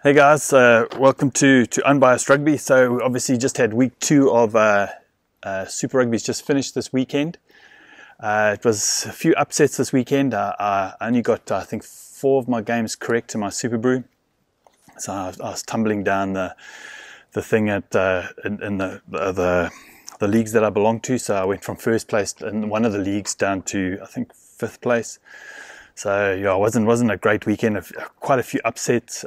Hey guys, welcome to Unbiased Rugby. So we obviously just had week 2 of Super Rugby's just finished this weekend. It was a few upsets this weekend. I only got I think 4 of my games correct in my Super Brew. So I was tumbling down the thing in the leagues that I belong to. So I went from first place in one of the leagues down to I think 5th place. So yeah, it wasn't a great weekend. Quite a few upsets.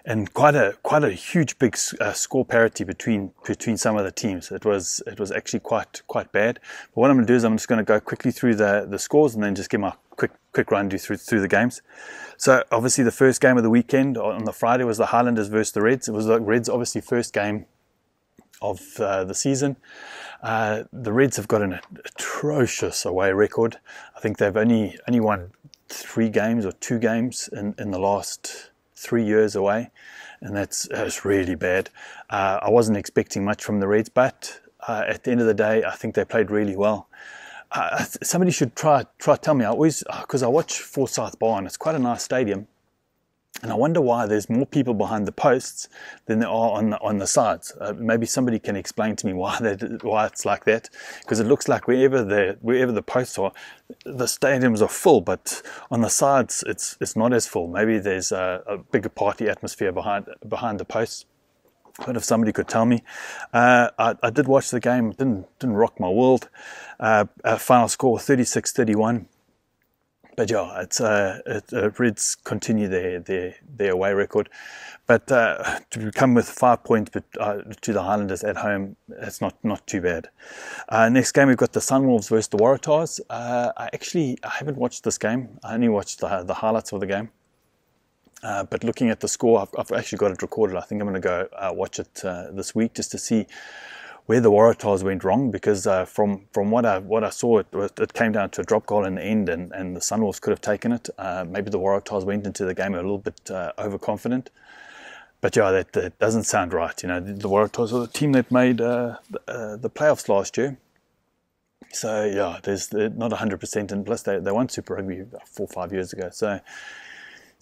And quite a huge big score parity between some of the teams. It was actually quite bad. But what I'm going to do is I'm just going to go quickly through the scores and then just give my quick run through the games. So obviously the first game of the weekend on the Friday was the Highlanders versus the Reds. It was the Reds' obviously first game of the season. The Reds have got an atrocious away record. I think they've only won 3 games or 2 games in the last 3 years away, and that's really bad. I wasn't expecting much from the Reds, but at the end of the day, I think they played really well. Somebody should try tell me. Because I watch Forsyth Bar, and it's quite a nice stadium, and I wonder why there's more people behind the posts than there are on the sides. Maybe somebody can explain to me why it's like that. Because it looks like wherever the posts are, the stadiums are full, but on the sides it's not as full. Maybe there's a bigger party atmosphere behind the posts. But if somebody could tell me. I did watch the game. Didn't rock my world. Final score 36-31. But yeah, Reds continue their away record. But to come with 5 points to the Highlanders at home, it's not too bad. Next game, we've got the Sunwolves versus the Waratahs. I haven't watched this game. I only watched the highlights of the game. But looking at the score, I've actually got it recorded. I think I'm going to go watch it this week just to see where the Waratahs went wrong, because from what I saw, it came down to a drop goal in the end, and the Sunwolves could have taken it. Maybe the Waratahs went into the game a little bit overconfident. But yeah, that doesn't sound right. You know, the Waratahs are the team that made the playoffs last year. So yeah, they're not 100%, and plus they won Super Rugby about 4 or 5 years ago. So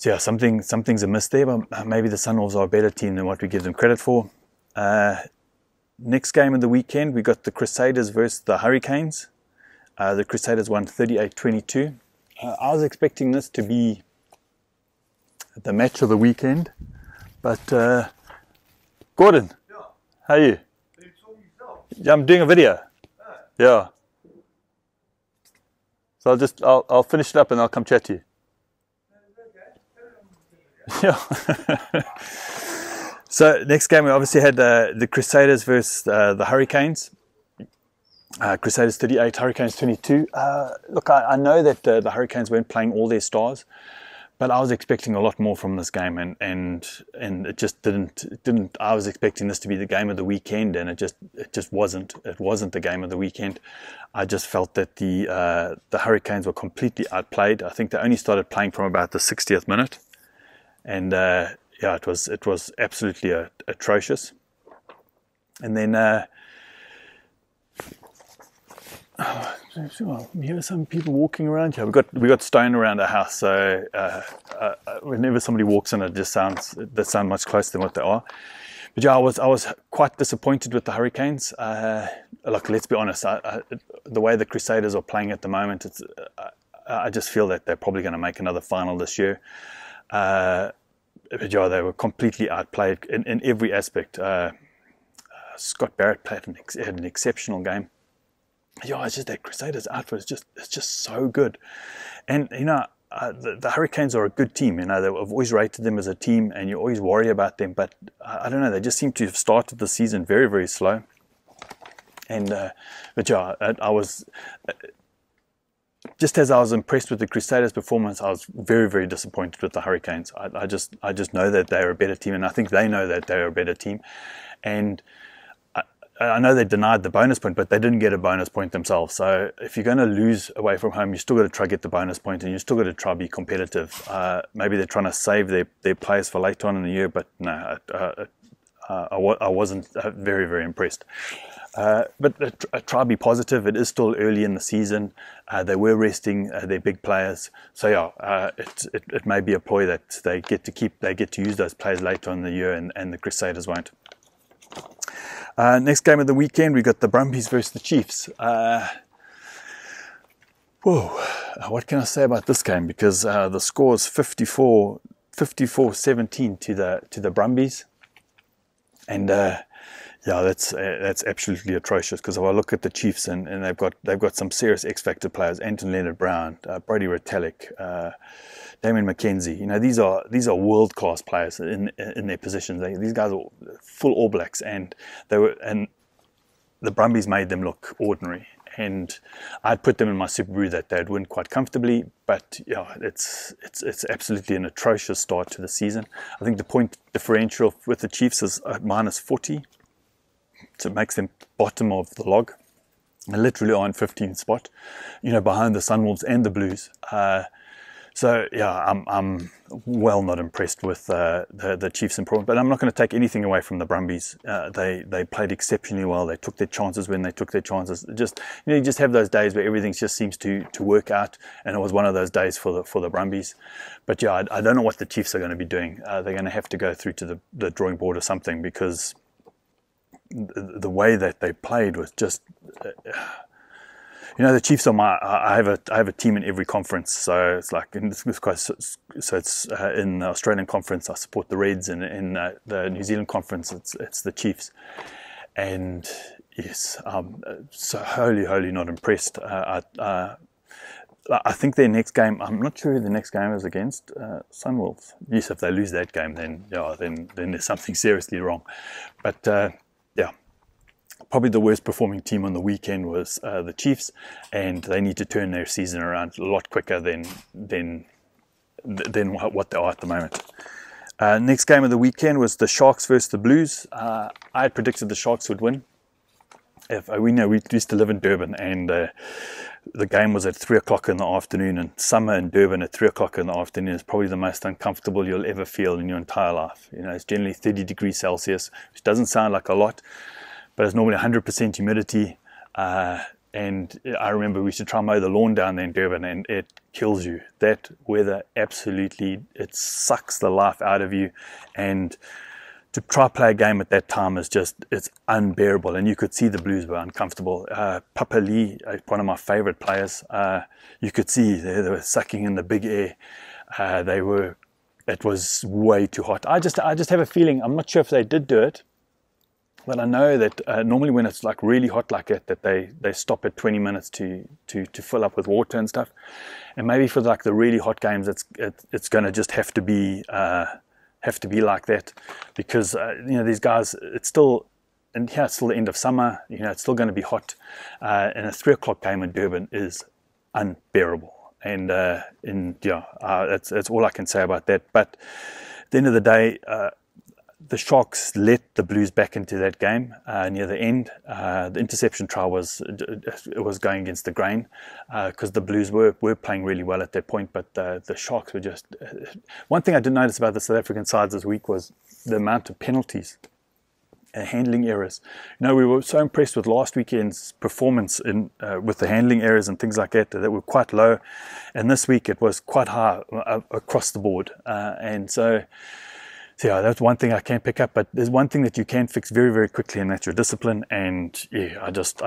yeah, something's amiss there. But maybe the Sunwolves are a better team than what we give them credit for. Next game of the weekend, we got the Crusaders versus the Hurricanes. The Crusaders won 38-22. I was expecting this to be the match of the weekend, but Gordon, yeah. How are you? You told me yourself. Yeah, I'm doing a video. Yeah. So I'll finish it up and I'll come chat to you. Yeah. So next game we obviously had the Crusaders versus the Hurricanes. Crusaders 38, Hurricanes 22. Look, I know that the Hurricanes weren't playing all their stars, but I was expecting a lot more from this game, and it just didn't. I was expecting this to be the game of the weekend, and it just wasn't. It wasn't the game of the weekend. I just felt that the Hurricanes were completely outplayed. I think they only started playing from about the 60th minute, and yeah, it was absolutely atrocious. And then we hear some people walking around here. We got stone around our house, so whenever somebody walks in, they sound much closer than what they are. But yeah, I was quite disappointed with the Hurricanes. Look, let's be honest. The way the Crusaders are playing at the moment, I just feel that they're probably going to make another final this year. But yeah, they were completely outplayed in every aspect. Scott Barrett had an exceptional game. Yeah, it's just that Crusaders outfit it's just so good. And you know, the Hurricanes are a good team. You know, I've always rated them as a team, and you always worry about them. But I don't know, they just seem to have started the season very, very slow. And but yeah, I was. Just as I was impressed with the Crusaders' performance, I was very, very disappointed with the Hurricanes. I just know that they're a better team, and I think they know that they're a better team. And I know they denied the bonus point, but they didn't get a bonus point themselves. So if you're going to lose away from home, you still got to try to get the bonus point, and you still got to try to be competitive. Maybe they're trying to save their players for later on in the year, but no, I wasn't very, very impressed. But try to be positive. It is still early in the season. They were resting their big players, so yeah, it may be a ploy that they get to use those players later in the year, and the Crusaders won't. Next game of the weekend, we got the Brumbies versus the Chiefs. What can I say about this game? Because the score is 54-17 to the Brumbies, and yeah, that's absolutely atrocious. Because if I look at the Chiefs, and they've got some serious X factor players: Anton Leonard-Brown, Brody Retallick, Damien McKenzie. You know, these are world class players in their positions. These guys are full All Blacks, and the Brumbies made them look ordinary. And I'd put them in my Super Rugby that they'd win quite comfortably, but yeah, it's absolutely an atrocious start to the season. I think the point differential with the Chiefs is -40, so it makes them bottom of the log. They literally are in 15th spot, you know, behind the Sunwolves and the Blues. So yeah, I'm well not impressed with the Chiefs' improvement, but I'm not going to take anything away from the Brumbies. They played exceptionally well. They took their chances when they took their chances. Just, you know, you just have those days where everything just seems to work out, and it was one of those days for the Brumbies. But yeah, I don't know what the Chiefs are going to be doing. They're going to have to go through to the drawing board or something, because the way that they played was just. You know, the Chiefs are I have a team in every conference, so it's like in the Australian conference I support the Reds, and in the New Zealand conference it's the Chiefs, and yes, I'm so wholly not impressed. I think their next game, I'm not sure who the next game is against. Sunwolves. Yes, if they lose that game, then yeah, then there's something seriously wrong. But yeah. Probably the worst performing team on the weekend was the Chiefs, and they need to turn their season around a lot quicker than what they are at the moment. Next game of the weekend was the Sharks versus the Blues. I had predicted the Sharks would win. We used to live in Durban, and the game was at 3 o'clock in the afternoon, and summer in Durban at 3 o'clock in the afternoon is probably the most uncomfortable you'll ever feel in your entire life. You know, it's generally 30 degrees Celsius, which doesn't sound like a lot, but it's normally 100% humidity, and I remember we used to try and mow the lawn down there in Durban, and it kills you. That weather absolutely, it sucks the life out of you, and to try play a game at that time is just, it's unbearable, and you could see the Blues were uncomfortable. Papa Lee, one of my favorite players, you could see they were sucking in the big air. It was way too hot. I just have a feeling, I'm not sure if they did do it, but I know that normally when it's like really hot like that they stop at 20 minutes to fill up with water and stuff. And maybe for like the really hot games, it's going to just have to be like that, because you know, these guys, it's still the end of summer. You know, it's still going to be hot, and a 3 o'clock game in Durban is unbearable. And yeah, that's all I can say about that. But at the end of the day, the Sharks let the Blues back into that game near the end. The interception try was going against the grain, because the Blues were playing really well at that point, but the Sharks were just... One thing I did notice about the South African sides this week was the amount of penalties and handling errors. You know, we were so impressed with last weekend's performance with the handling errors and things like that were quite low, and this week it was quite high across the board, and so yeah, that's one thing I can't pick up, but there's one thing that you can fix very, very quickly, and that's your discipline. And yeah, I just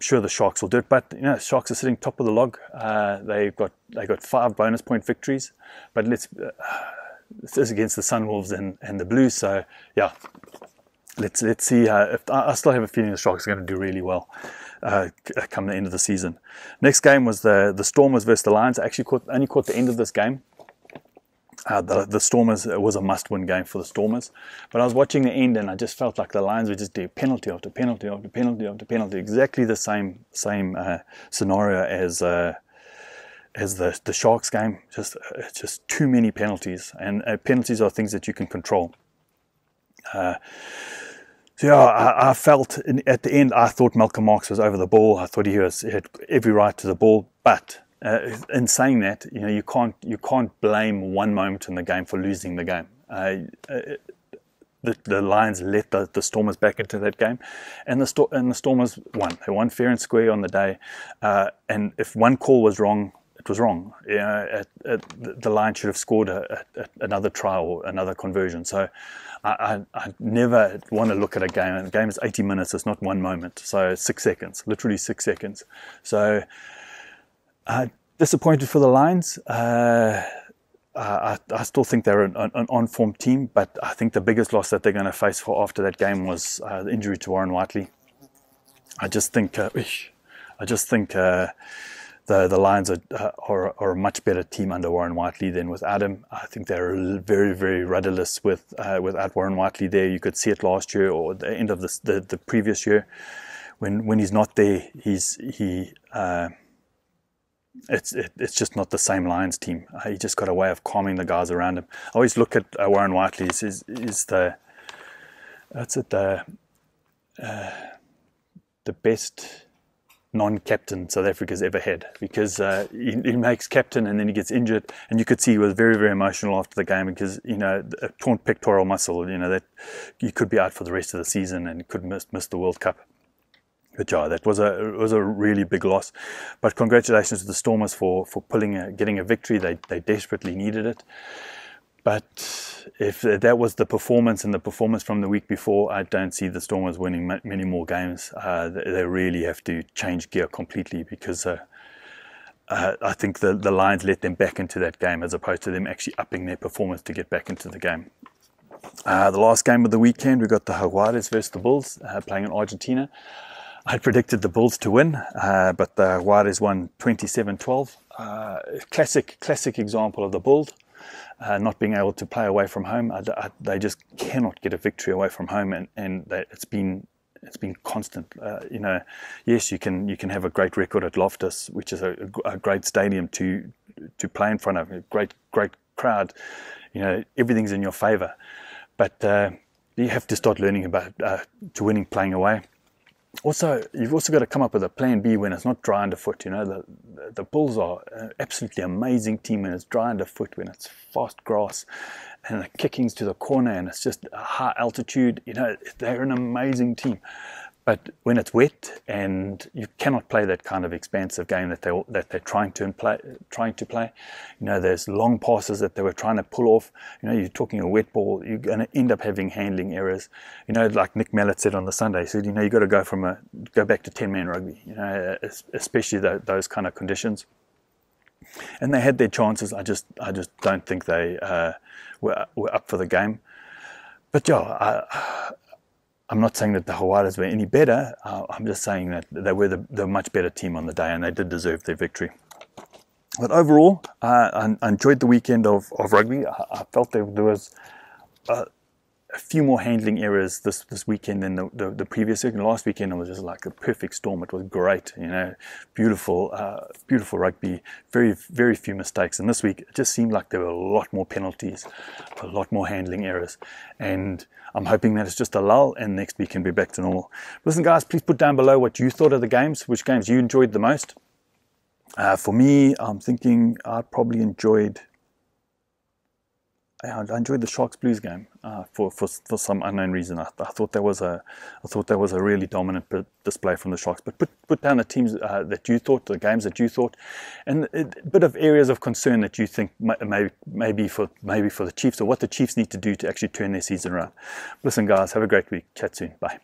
sure the Sharks will do it. But you know, Sharks are sitting top of the log. They got 5 bonus point victories, but this is against the Sunwolves and the Blues. So yeah, let's see. If I still have a feeling the Sharks are going to do really well come the end of the season. Next game was the Stormers versus the Lions. I actually only caught the end of this game. The Stormers, it was a must-win game for the Stormers, but I was watching the end and I just felt like the Lions were just doing penalty after penalty after penalty after penalty, exactly the same scenario as the Sharks game. Just too many penalties, and penalties are things that you can control. So yeah, I felt at the end, I thought Malcolm Marx was over the ball. I thought he had every right to the ball, but in saying that, you know, you can't blame one moment in the game for losing the game. The the Lions let the Stormers back into that game, and the Stormers won. They won fair and square on the day, and if one call was wrong, it was wrong. You know, the Lions should have scored another try or another conversion. So I never want to look at a game. And the game is 80 minutes. It's not one moment. So 6 seconds, literally 6 seconds. So disappointed for the Lions. I still think they're an on-form team, but I think the biggest loss that they're going to face after that game was the injury to Warren Whiteley. I just think the Lions are a much better team under Warren Whiteley than without him. I think they're very, very rudderless without Warren Whiteley there. You could see it last year or the end of the previous year. When he's not there, it's just not the same Lions team. He just got a way of calming the guys around him. I always look at Warren Whiteley is the best non-captain South Africa's ever had, because he makes captain and then he gets injured, and you could see he was very, very emotional after the game because, you know, a torn pectoral muscle, you know, that you could be out for the rest of the season and could miss the World Cup. But yeah, that was a really big loss. But congratulations to the Stormers for getting a victory. They desperately needed it. But if that was the performance and the performance from the week before, I don't see the Stormers winning many more games. They really have to change gear completely, because I think the Lions let them back into that game as opposed to them actually upping their performance to get back into the game. The last game of the weekend, we got the Jaguares versus the Bulls playing in Argentina. I predicted the Bulls to win, but the Jaguares won 27-12. Classic example of the Bulls not being able to play away from home. They just cannot get a victory away from home, and it's been constant. You know, yes, you can have a great record at Loftus, which is a great stadium to play in front of, a great crowd. You know, everything's in your favour, but you have to start learning about to winning playing away. Also, you've also got to come up with a plan B when it's not dry underfoot. You know, the Bulls are an absolutely amazing team when it's dry underfoot, when it's fast grass and the kickings to the corner and it's just a high altitude. You know, they're an amazing team. But when it's wet and you cannot play that kind of expansive game that they're trying to play, you know, there's long passes that they were trying to pull off. You know, you're talking a wet ball, you're going to end up having handling errors. You know, like Nick Mallett said on the Sunday, he said, you know, you got to go back to 10-man rugby. You know, especially those kind of conditions. And they had their chances. I just don't think they were up for the game. But yeah, I'm not saying that the Jaguares were any better. I'm just saying that they were the much better team on the day, and they did deserve their victory. But overall, I enjoyed the weekend of rugby. I felt there was a few more handling errors this weekend than the previous weekend. Last weekend it was just like a perfect storm. It was great, you know, beautiful rugby, very, very few mistakes. And this week it just seemed like there were a lot more penalties, a lot more handling errors. And I'm hoping that it's just a lull and next week can be back to normal. Listen guys, please put down below what you thought of the games, which games you enjoyed the most. For me, I'm thinking I probably enjoyed the Sharks Blues game for some unknown reason. I thought that was a really dominant display from the Sharks. But put down the teams that you thought, the games that you thought, and a bit of areas of concern that you think maybe for the Chiefs, or what the Chiefs need to do to actually turn their season around. Listen, guys, have a great week. Chat soon. Bye.